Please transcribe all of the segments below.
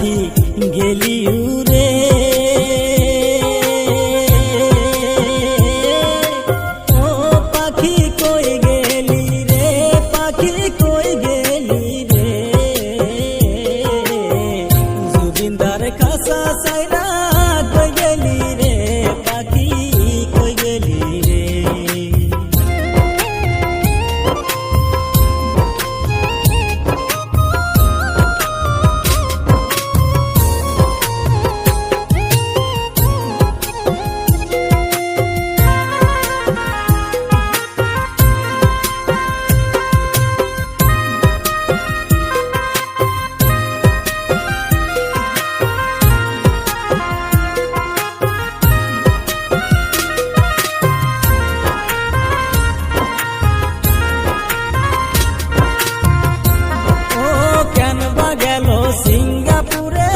পাখি গেলি উড়ে। ও পাখি কই গেলি রে, পাখি কই গেলি রে, জুবিনদার খাসা সাইরা কই গেলি রে, পাখি কই গেলি রে। সিঙ্গাপুরে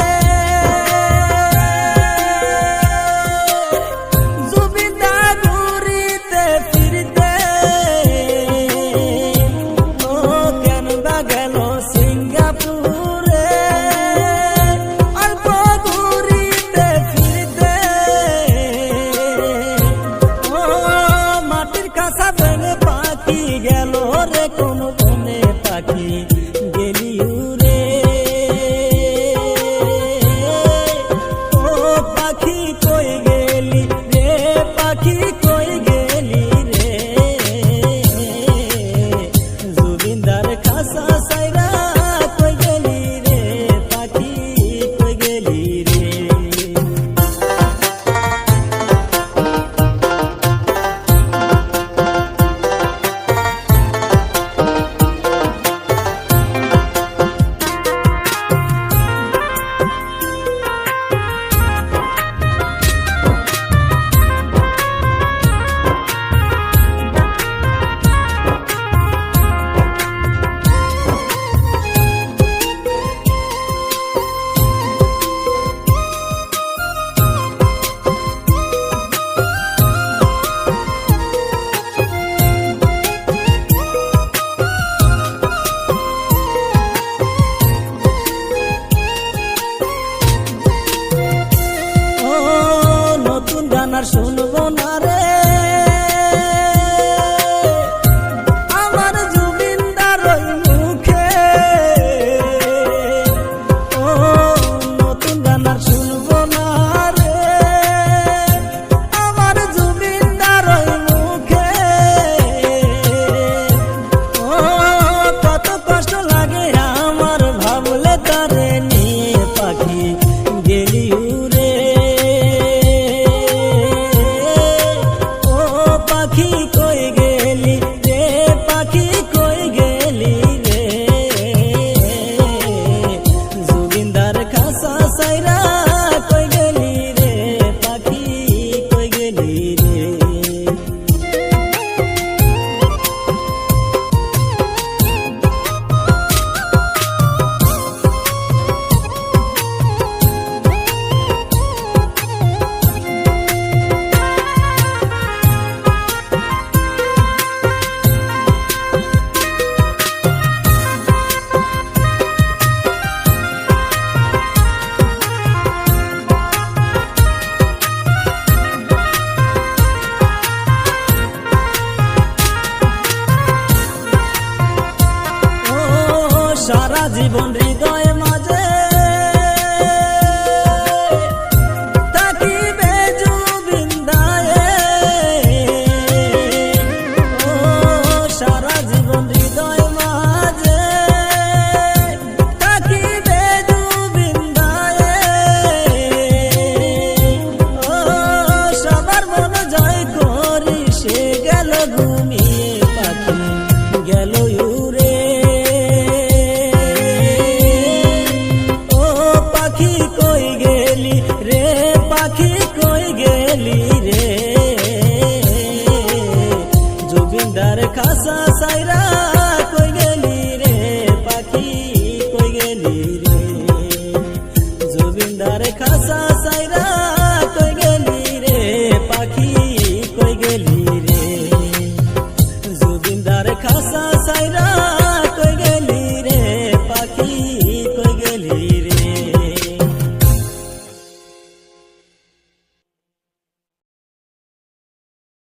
জুবিনদা ঘুরিতে ফিরতে, ও কেন বা গেল সিঙ্গাপুরে অল্প ঘুরিতে ফিরতে। ও মাটির কাছা ভেঙে পাখি গেল রে কোন বনে, পাখি গেলি উড়ে। পাখি কই গেলি রে, পাখি কই গেলি রে, জুবিনদার খাসা সাইরা কই গেলি রে, পাখি কই গেলি রে। শুনবো না রে আমার জুবিনদার ওই মুখে, ও নতুন গান আর শুনবো না রে আমার জুবিনদার ওই মুখে। ও কত কষ্ট লাগে আমার ভাবলে তারে নিয়ে, পাখি গেলি উড়ে। পাখি কই গেলি রে, পাখি কই গেলি রে, জুবিনদার খাসা সাইরা কই গেলি রে, পাখি কই গেলি রে। সারা জীবন হৃদয় মাঝে থাকিবে জুবিনদায়ে, ও সারা জীবন হৃদয় মাঝে থাকিবে জুবিনদায়ে। ও সবার মন জয় করি সে গেল ঘুমিয়ে, পাখি গেল উড়ে। পাখি কই গেলি রে, পাখি কই গেলি রে, জুবিনদার খাসা সাইরা